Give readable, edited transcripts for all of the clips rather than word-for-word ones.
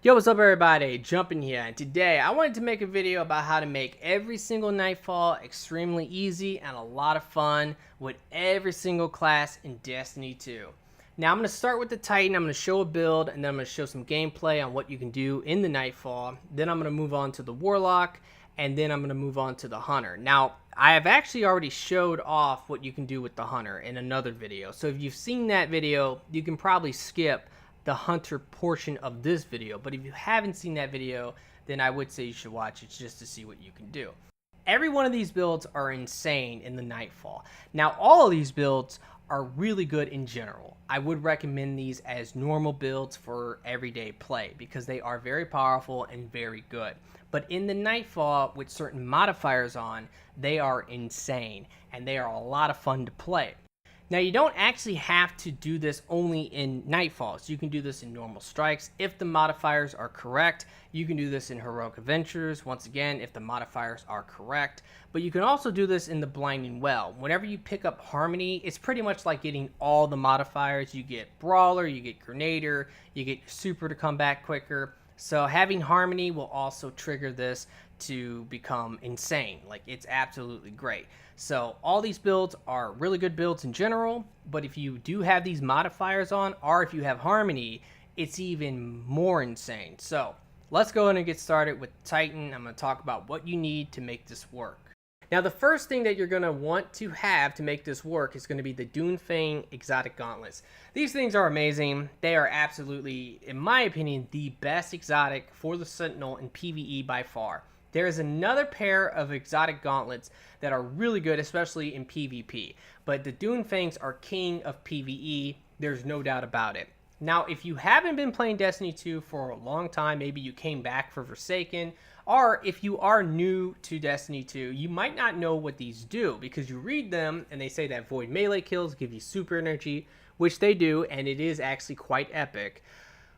Yo, what's up everybody? Jumping here, and today I wanted to make a video about how to make every single Nightfall extremely easy and a lot of fun with every single class in Destiny 2. Now I'm going to start with the Titan. I'm going to show a build, and then I'm going to show some gameplay on what you can do in the Nightfall. Then I'm going to move on to the Warlock, and then I'm going to move on to the Hunter. Now I have actually already showed off what you can do with the Hunter in another video, so if you've seen that video you can probably skip the Hunter portion of this video, but if you haven't seen that video, then I would say you should watch it just to see what you can do. Every one of these builds are insane in the Nightfall. Now all of these builds are really good in general. I would recommend these as normal builds for everyday play because they are very powerful and very good. But in the Nightfall, with certain modifiers on, they are insane and they are a lot of fun to play. Now you don't actually have to do this only in Nightfalls. You can do this in normal strikes if the modifiers are correct. You can do this in Heroic Adventures, once again, if the modifiers are correct. But you can also do this in the Blinding Well. Whenever you pick up Harmony, it's pretty much like getting all the modifiers. You get Brawler, you get Grenader, you get your Super to come back quicker. So having Harmony will also trigger this to become insane. Like, it's absolutely great. So all these builds are really good builds in general, but if you do have these modifiers on, or if you have Harmony, it's even more insane. So let's go in and get started with Titan. I'm going to talk about what you need to make this work. Now the first thing that you're going to want to have to make this work is going to be the Dunefang exotic gauntlets. These things are amazing. They are absolutely, in my opinion, the best exotic for the Sentinel in PvE by far. There is another pair of exotic gauntlets that are really good, especially in PvP. But the Dunefangs are king of PvE. There's no doubt about it. Now, if you haven't been playing Destiny 2 for a long time, maybe you came back for Forsaken, or if you are new to Destiny 2, you might not know what these do because you read them and they say that void melee kills give you super energy, which they do, and it is actually quite epic.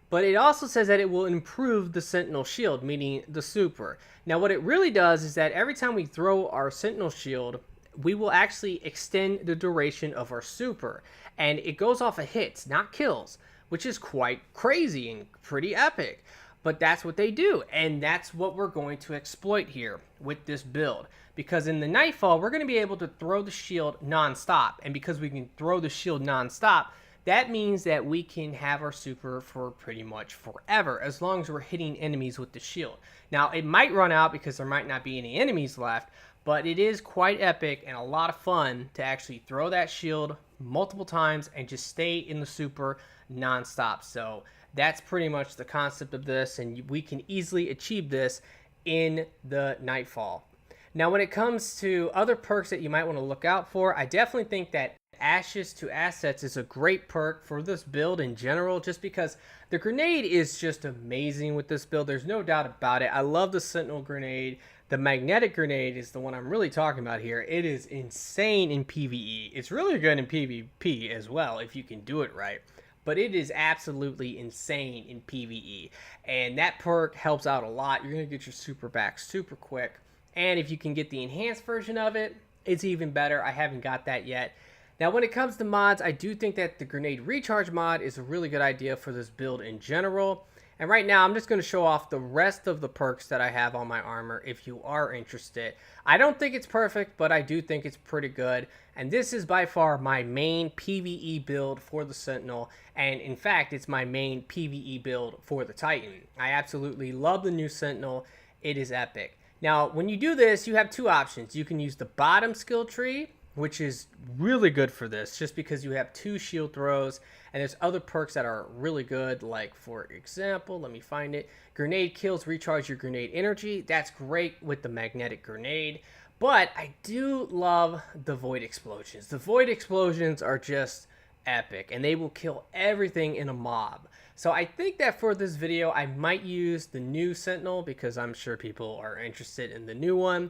But it also says that it will improve the Sentinel shield, meaning the super. Now what it really does is that every time we throw our Sentinel shield, we will actually extend the duration of our super. And it goes off of hits, not kills, which is quite crazy and pretty epic. But that's what they do, and that's what we're going to exploit here with this build. Because in the Nightfall, we're going to be able to throw the shield non-stop. And because we can throw the shield non-stop, that means that we can have our super for pretty much forever, as long as we're hitting enemies with the shield. Now, it might run out because there might not be any enemies left, but it is quite epic and a lot of fun to actually throw that shield multiple times and just stay in the super non-stop. So that's pretty much the concept of this, and we can easily achieve this in the Nightfall. Now, when it comes to other perks that you might want to look out for, I definitely think that Ashes to Assets is a great perk for this build in general, just because the grenade is just amazing with this build. There's no doubt about it. I love the Sentinel grenade. The magnetic grenade is the one I'm really talking about here. It is insane in PvE. It's really good in PvP as well if you can do it right. But it is absolutely insane in PvE. And that perk helps out a lot. You're going to get your super back super quick. And if you can get the enhanced version of it, it's even better. I haven't got that yet. Now, when it comes to mods, I do think that the grenade recharge mod is a really good idea for this build in general. And right now, I'm just going to show off the rest of the perks that I have on my armor if you are interested. I don't think it's perfect, but I do think it's pretty good. And this is by far my main PvE build for the Sentinel. And in fact, it's my main PvE build for the Titan. I absolutely love the new Sentinel. It is epic. Now, when you do this, you have two options. You can use the bottom skill tree, which is really good for this just because you have 2 shield throws, and there's other perks that are really good, like for example, let me find it, grenade kills recharge your grenade energy. That's great with the magnetic grenade, but I do love the void explosions. The void explosions are just epic and they will kill everything in a mob. So I think that for this video I might use the new Sentinel because I'm sure people are interested in the new one.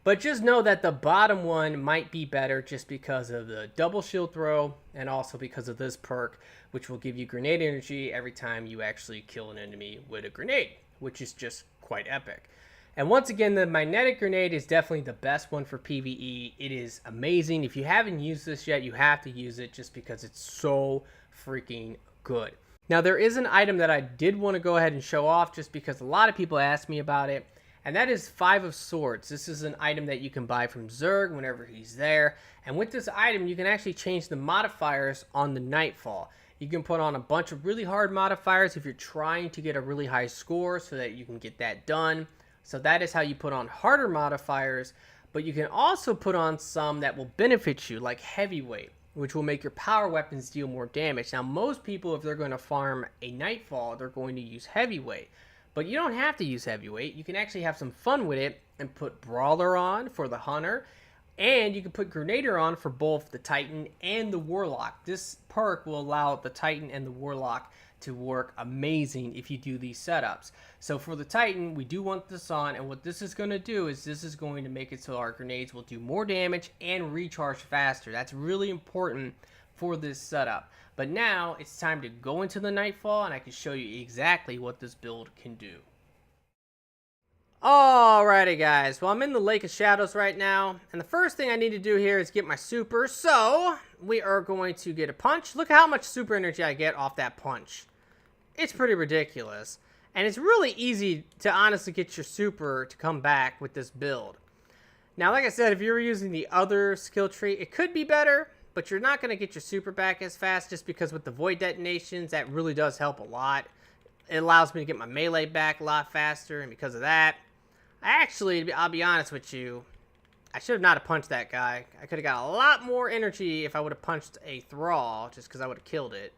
But just know that the bottom one might be better just because of the double shield throw and also because of this perk, which will give you grenade energy every time you actually kill an enemy with a grenade, which is just quite epic. And once again, the magnetic grenade is definitely the best one for PvE. It is amazing. If you haven't used this yet, you have to use it just because it's so freaking good. Now, there is an item that I did want to go ahead and show off just because a lot of people asked me about it, and that is 5 of Swords. This is an item that you can buy from Zerg whenever he's there, and with this item, you can actually change the modifiers on the Nightfall. You can put on a bunch of really hard modifiers if you're trying to get a really high score so that you can get that done. So that is how you put on harder modifiers, but you can also put on some that will benefit you, like Heavyweight, which will make your power weapons deal more damage. Now, most people, if they're going to farm a Nightfall, they're going to use Heavyweight. But you don't have to use Heavyweight. You can actually have some fun with it and put Brawler on for the Hunter. And you can put Grenader on for both the Titan and the Warlock. This perk will allow the Titan and the Warlock to work amazing if you do these setups. So for the Titan, we do want this on, and what this is going to do is this is going to make it so our grenades will do more damage and recharge faster. That's really important for this setup. But now it's time to go into the Nightfall, and I can show you exactly what this build can do. Alrighty guys, well, I'm in the Lake of Shadows right now, and the first thing I need to do here is get my super, so we are going to get a punch. Look at how much super energy I get off that punch. It's pretty ridiculous, and it's really easy to honestly get your super to come back with this build. Now, like I said, if you were using the other skill tree, it could be better, but you're not going to get your super back as fast just because with the void detonations, that really does help a lot. It allows me to get my melee back a lot faster, and because of that, actually, I'll be honest with you, I should have not have punched that guy. I could have got a lot more energy if I would have punched a Thrall, just because I would have killed it.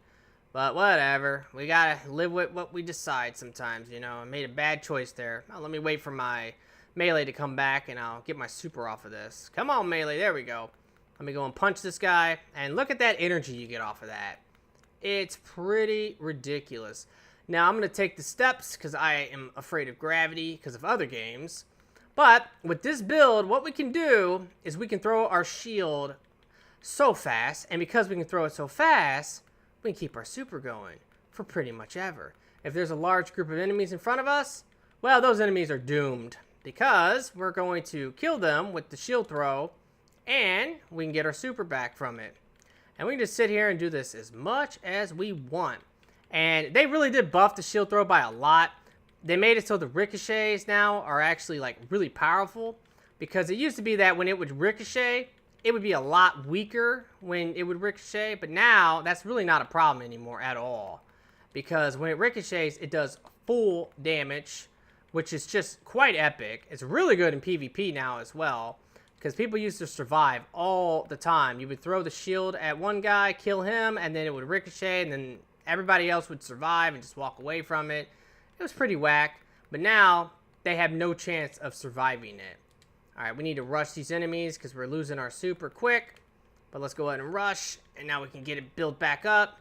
But whatever, we gotta live with what we decide sometimes, you know. I made a bad choice there. Now, let me wait for my melee to come back, and I'll get my super off of this. Come on, melee, there we go. Let me go and punch this guy, and look at that energy you get off of that. It's pretty ridiculous. Now, I'm going to take the steps because I am afraid of gravity because of other games. But with this build, what we can do is we can throw our shield so fast. And because we can throw it so fast, we can keep our super going for pretty much ever. If there's a large group of enemies in front of us, well, those enemies are doomed. Because we're going to kill them with the shield throw, and we can get our super back from it. And we can just sit here and do this as much as we want. And they really did buff the shield throw by a lot. They made it so the ricochets now are actually like really powerful. Because it used to be that when it would ricochet, it would be a lot weaker when it would ricochet. But now that's really not a problem anymore at all. Because when it ricochets, it does full damage, which is just quite epic. It's really good in PvP now as well. Because people used to survive all the time. You would throw the shield at one guy, kill him, and then it would ricochet, and then everybody else would survive and just walk away from it. It was pretty whack, but now they have no chance of surviving it. Alright, we need to rush these enemies because we're losing our super quick. But let's go ahead and rush, and now we can get it built back up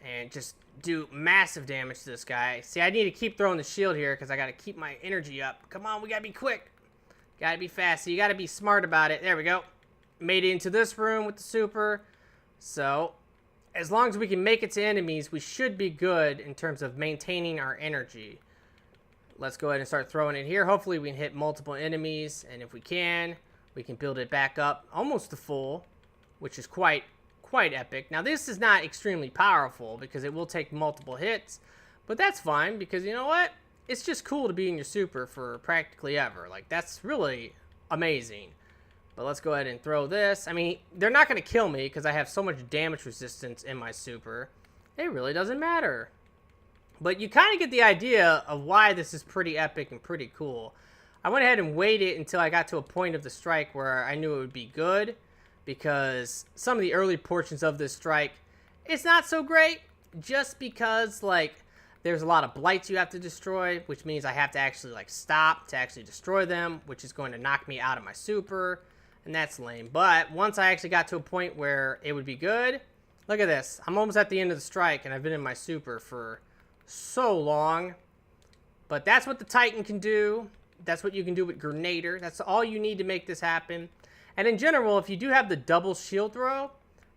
and just do massive damage to this guy. See, I need to keep throwing the shield here because I got to keep my energy up. Come on, we got to be quick. Got to be fast, so you got to be smart about it. There we go. Made it into this room with the super. So as long as we can make it to enemies, we should be good in terms of maintaining our energy. Let's go ahead and start throwing it here. Hopefully we can hit multiple enemies, and if we can build it back up almost to full, which is quite epic. Now, this is not extremely powerful because it will take multiple hits, but that's fine because you know what? It's just cool to be in your super for practically ever. Like, that's really amazing. But let's go ahead and throw this. I mean, they're not going to kill me because I have so much damage resistance in my super. It really doesn't matter. But you kind of get the idea of why this is pretty epic and pretty cool. I went ahead and waited until I got to a point of the strike where I knew it would be good. Because some of the early portions of this strike, it's not so great. Just because, like, there's a lot of blights you have to destroy. Which means I have to actually, like, stop to actually destroy them. Which is going to knock me out of my super. And that's lame. But once I actually got to a point where it would be good. Look at this. I'm almost at the end of the strike. And I've been in my super for so long. But that's what the Titan can do. That's what you can do with Grenader. That's all you need to make this happen. And in general, if you do have the double shield throw,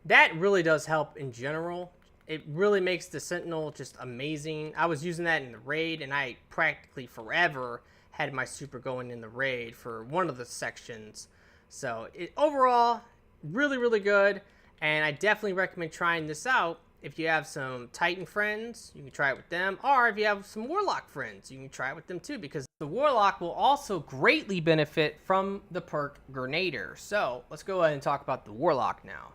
that really does help in general. It really makes the Sentinel just amazing. I was using that in the raid, and I practically forever had my super going in the raid for one of the sections. So overall, really, really good. And I definitely recommend trying this out If you have some Titan friends, you can try it with them. Or if you have some Warlock friends, you can try it with them too, because the Warlock will also greatly benefit from the perk Grenader. So let's go ahead and talk about the Warlock now.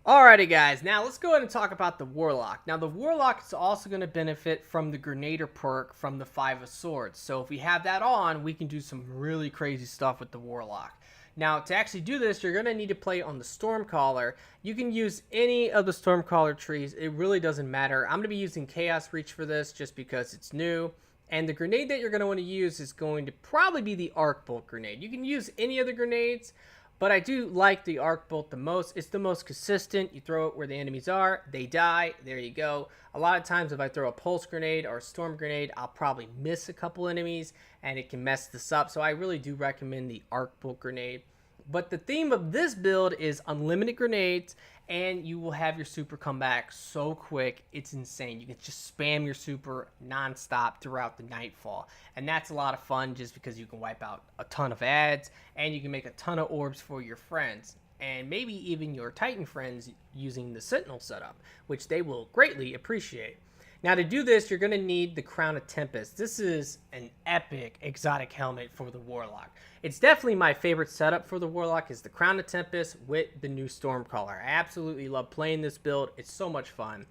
Alrighty guys, now let's go ahead and talk about the Warlock. Now the Warlock is also going to benefit from the Grenader perk from the 5 of Swords. So if we have that on, we can do some really crazy stuff with the Warlock. Now to actually do this, you're going to need to play on the Stormcaller. You can use any of the Stormcaller trees. It really doesn't matter. I'm going to be using Chaos Reach for this just because it's new. And the grenade that you're going to want to use is going to probably be the Arc Bolt grenade. You can use any of the grenades, but I do like the Arc Bolt the most. It's the most consistent. You throw it where the enemies are, they die, there you go. A lot of times if I throw a Pulse Grenade or a Storm Grenade, I'll probably miss a couple enemies and it can mess this up. So I really do recommend the Arc Bolt grenade. But the theme of this build is unlimited grenades, and you will have your super come back so quick, it's insane. You can just spam your super non-stop throughout the Nightfall. And that's a lot of fun just because you can wipe out a ton of ads, and you can make a ton of orbs for your friends. And maybe even your Titan friends using the Sentinel setup, which they will greatly appreciate. Now to do this, you're going to need the Crown of Tempest. This is an epic exotic helmet for the Warlock. It's definitely my favorite setup for the Warlock is the Crown of Tempest with the new Stormcaller. I absolutely love playing this build. It's so much fun.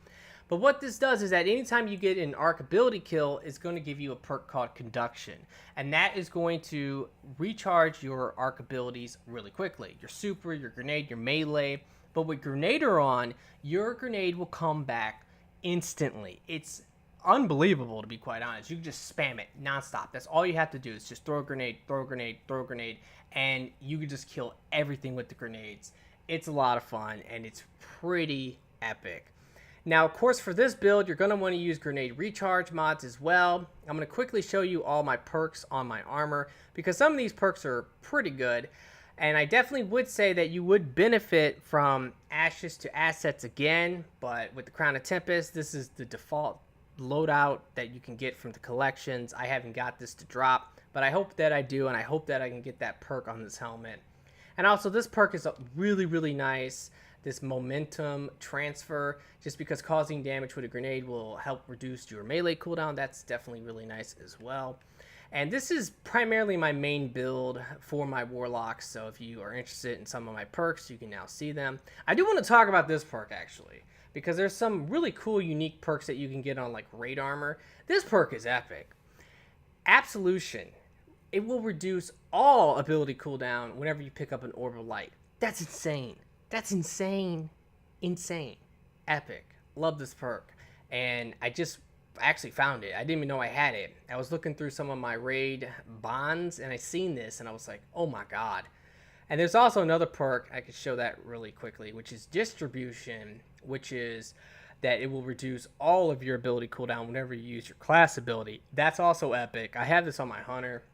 But what this does is that anytime you get an arc ability kill, it's going to give you a perk called Conduction. And that is going to recharge your arc abilities really quickly. Your super, your grenade, your melee. But with Grenader on, your grenade will come back instantly. It's unbelievable, to be quite honest. You can just spam it nonstop. That's all you have to do is just throw a grenade, throw a grenade, throw a grenade, and you can just kill everything with the grenades. It's a lot of fun, and it's pretty epic. Now, of course, for this build, you're going to want to use grenade recharge mods as well. I'm going to quickly show you all my perks on my armor, because some of these perks are pretty good. And I definitely would say that you would benefit from Ashes to Assets again, but with the Crown of Tempest, this is the default loadout that you can get from the collections. I haven't got this to drop, but I hope that I do, and I hope that I can get that perk on this helmet. And also, this perk is really, really nice. This momentum transfer, just because causing damage with a grenade will help reduce your melee cooldown. That's definitely really nice as well. And this is primarily my main build for my Warlocks, so if you are interested in some of my perks, you can now see them. I do want to talk about this perk, actually, because there's some really cool, unique perks that you can get on, like, Raid Armor. This perk is epic. Absolution. It will reduce all ability cooldown whenever you pick up an Orb of Light. That's insane. That's insane. Insane. Epic. Love this perk. And I just actually found it. I didn't even know I had it. I was looking through some of my raid bonds and I seen this and I was like, oh my god. And there's also another perk, I could show that really quickly, which is Distribution, which is that it will reduce all of your ability cooldown whenever you use your class ability. That's also epic. I have this on my Hunter.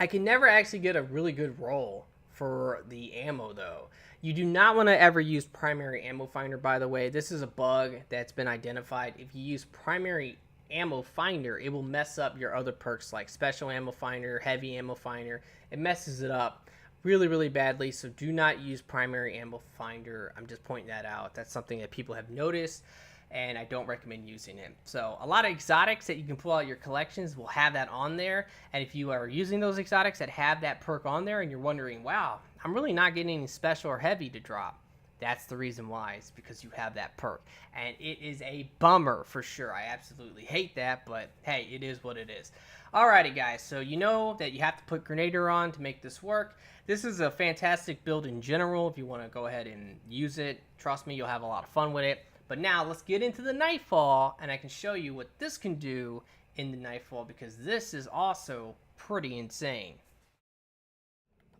I can never actually get a really good roll for the ammo though. You do not want to ever use Primary Ammo Finder, by the way. This is a bug that's been identified. If you use Primary Ammo Finder, it will mess up your other perks like Special Ammo Finder, Heavy Ammo Finder. It messes it up really, really badly, so do not use Primary Ammo Finder. I'm just pointing that out. That's something that people have noticed, and I don't recommend using it. So a lot of exotics that you can pull out your collections will have that on there, and if you are using those exotics that have that perk on there and you're wondering, wow, I'm really not getting any special or heavy to drop, that's the reason why. It's because you have that perk, and it is a bummer for sure. I absolutely hate that, but hey, it is what it is. Alrighty guys, so you know that you have to put Grenader on to make this work. This is a fantastic build in general if you want to go ahead and use it. Trust me, you'll have a lot of fun with it. But now let's get into the Nightfall, and I can show you what this can do in the Nightfall, because this is also pretty insane.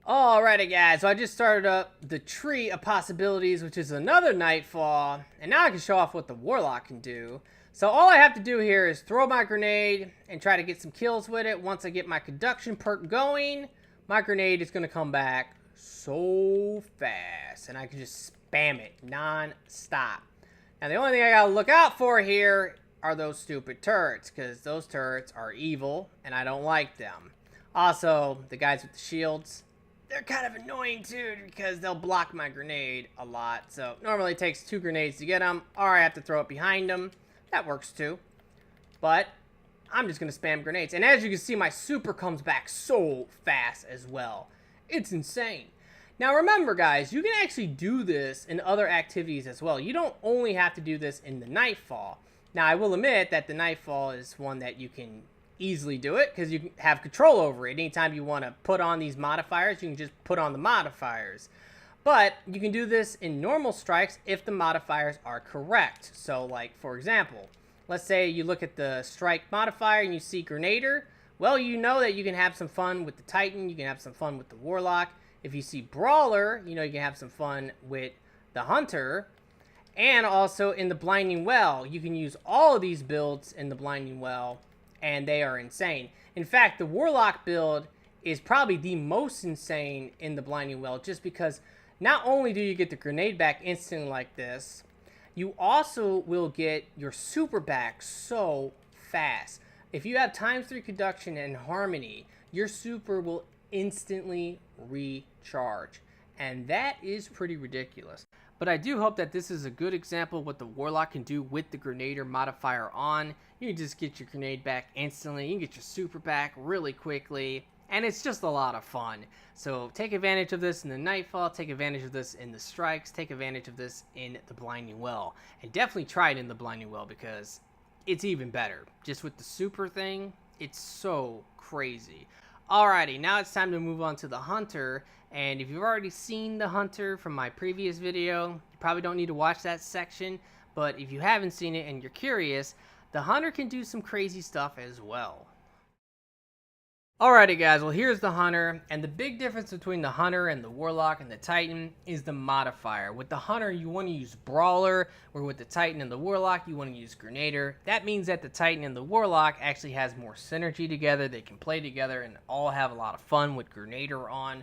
Alrighty guys, so I just started up the Tree of Possibilities, which is another Nightfall, and now I can show off what the Warlock can do. So all I have to do here is throw my grenade and try to get some kills with it. Once I get my Conduction perk going, my grenade is going to come back so fast, and I can just spam it non-stop. Now the only thing I gotta look out for here are those stupid turrets, because those turrets are evil, and I don't like them. Also, the guys with the shields, they're kind of annoying too because they'll block my grenade a lot. So normally it takes 2 grenades to get them, or I have to throw it behind them. That works too. But I'm just going to spam grenades. And as you can see, my super comes back so fast as well. It's insane. Now remember guys, you can actually do this in other activities as well. You don't only have to do this in the Nightfall. Now I will admit that the Nightfall is one that you can easily do it because you can have control over it. Anytime you want to put on these modifiers, you can just put on the modifiers. But you can do this in normal strikes if the modifiers are correct. So like for example, let's say you look at the strike modifier and you see Grenader. Well, you know that you can have some fun with the Titan, you can have some fun with the Warlock. If you see Brawler, you know you can have some fun with the Hunter. And also in the Blinding Well, you can use all of these builds in the Blinding Well, and they are insane. In fact, the Warlock build is probably the most insane in the Blinding Well, just because not only do you get the grenade back instantly like this, you also will get your super back so fast. If you have ×3 conduction and harmony, your super will instantly recharge, and that is pretty ridiculous. But I do hope that this is a good example of what the Warlock can do with the Grenader modifier on. You can just get your grenade back instantly, you can get your super back really quickly, and it's just a lot of fun. So take advantage of this in the Nightfall, take advantage of this in the strikes, take advantage of this in the Blinding Well, and definitely try it in the Blinding Well because it's even better. Just with the super thing, it's so crazy. Alrighty, now it's time to move on to the Hunter, and if you've already seen the Hunter from my previous video, you probably don't need to watch that section, but if you haven't seen it and you're curious, the Hunter can do some crazy stuff as well. Alrighty guys, well here's the Hunter, and the big difference between the Hunter and the Warlock and the Titan is the modifier. With the Hunter, you want to use Brawler, where with the Titan and the Warlock, you want to use Grenader. That means that the Titan and the Warlock actually has more synergy together, they can play together and all have a lot of fun with Grenader on.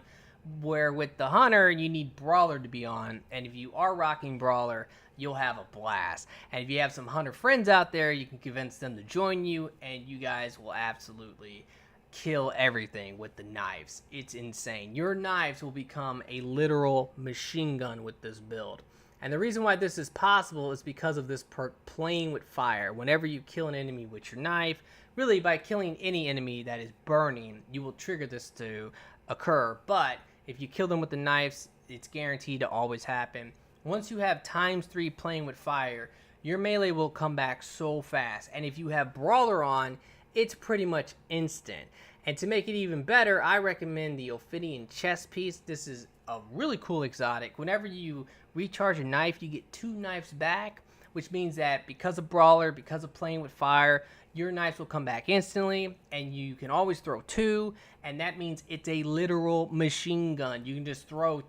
Where with the Hunter, you need Brawler to be on, and if you are rocking Brawler, you'll have a blast. And if you have some Hunter friends out there, you can convince them to join you, and you guys will absolutely kill everything with the knives. It's insane. Your knives will become a literal machine gun with this build. And the reason why this is possible is because of this perk, Playing with Fire. Whenever you kill an enemy with your knife, really by killing any enemy that is burning, you will trigger this to occur. But if you kill them with the knives, it's guaranteed to always happen. Once you have ×3 Playing with Fire, your melee will come back so fast. And if you have Brawler on, it's pretty much instant. And to make it even better, I recommend the Ophidian chest piece. This is a really cool exotic. Whenever you recharge a knife, you get 2 knives back, which means that because of Brawler, because of Playing with Fire, your knives will come back instantly, and you can always throw 2, and that means it's a literal machine gun. You can just throw,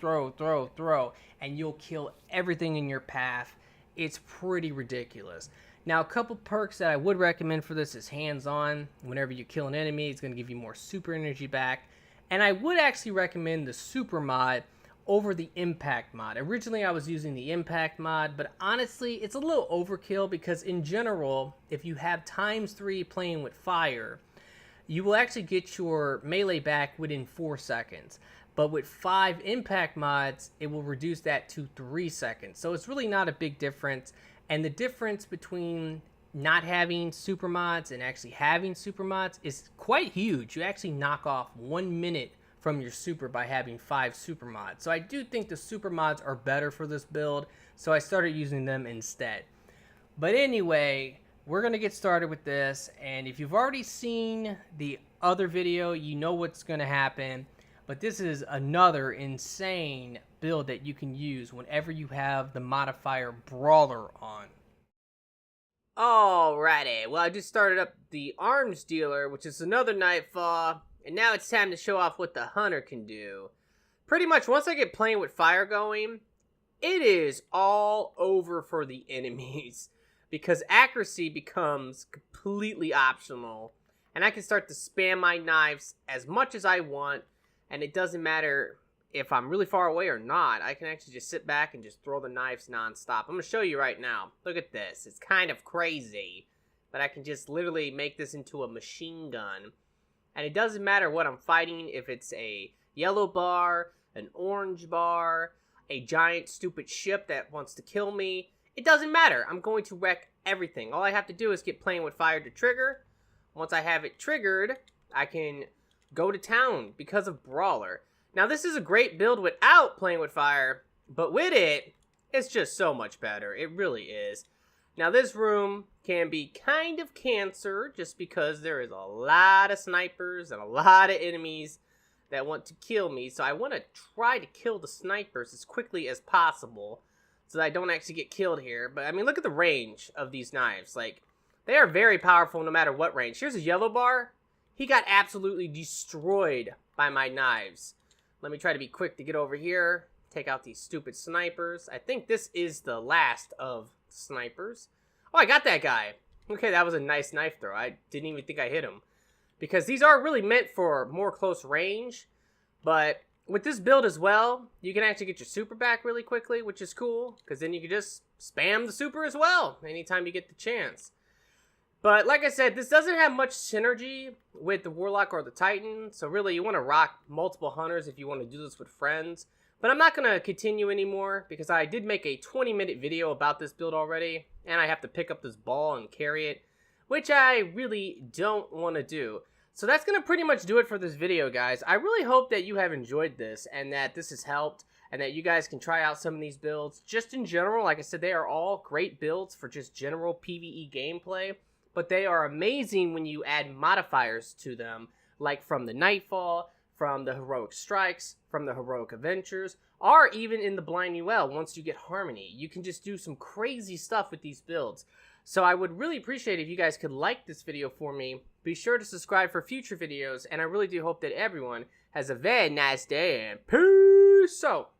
and you'll kill everything in your path. It's pretty ridiculous. Now, a couple perks that I would recommend for this is hands-on. Whenever you kill an enemy, it's going to give you more super energy back. And I would actually recommend the super mod over the impact mod. Originally, I was using the impact mod, but honestly, it's a little overkill because in general, if you have ×3 Playing with Fire, you will actually get your melee back within 4 seconds. But with 5 impact mods, it will reduce that to 3 seconds. So it's really not a big difference. And the difference between not having super mods and actually having super mods is quite huge. You actually knock off 1 minute from your super by having 5 super mods. So I do think the super mods are better for this build, so I started using them instead. But anyway, we're gonna get started with this, and if you've already seen the other video, you know what's gonna happen. But this is another insane build that you can use whenever you have the modifier Brawler on. Alrighty, well I just started up the Arms Dealer, which is another Nightfall, and now it's time to show off what the Hunter can do. Pretty much once I get Playing with Fire going, it is all over for the enemies, because accuracy becomes completely optional, and I can start to spam my knives as much as I want. And it doesn't matter if I'm really far away or not. I can actually just sit back and just throw the knives nonstop. I'm going to show you right now. Look at this. It's kind of crazy. But I can just literally make this into a machine gun. And it doesn't matter what I'm fighting. If it's a yellow bar, an orange bar, a giant stupid ship that wants to kill me. It doesn't matter. I'm going to wreck everything. All I have to do is get playing with fire to trigger. Once I have it triggered, I can go to town because of Brawler. Now, this is a great build without playing with fire, but with it, it's just so much better. It really is. Now, this room can be kind of cancer just because there is a lot of snipers and a lot of enemies that want to kill me. So I want to try to kill the snipers as quickly as possible so that I don't actually get killed here. But, I mean, look at the range of these knives. Like, they are very powerful no matter what range. Here's a yellow bar. He got absolutely destroyed by my knives. Let me try to be quick to get over here. Take out these stupid snipers. I think this is the last of snipers. Oh, I got that guy. Okay, that was a nice knife throw. I didn't even think I hit him. Because these are really meant for more close range. But with this build as well, you can actually get your super back really quickly, which is cool. Because then you can just spam the super as well anytime you get the chance. But like I said, this doesn't have much synergy with the Warlock or the Titan. So really, you want to rock multiple hunters if you want to do this with friends. But I'm not going to continue anymore because I did make a 20-minute video about this build already. And I have to pick up this ball and carry it, which I really don't want to do. So that's going to pretty much do it for this video, guys. I really hope that you have enjoyed this and that this has helped and that you guys can try out some of these builds. Just in general, like I said, they are all great builds for just general PvE gameplay. But they are amazing when you add modifiers to them, like from the Nightfall, from the Heroic Strikes, from the Heroic Adventures, or even in the Blind UL once you get Harmony. You can just do some crazy stuff with these builds. So I would really appreciate if you guys could like this video for me. Be sure to subscribe for future videos, and I really do hope that everyone has a very nice day, and peace out!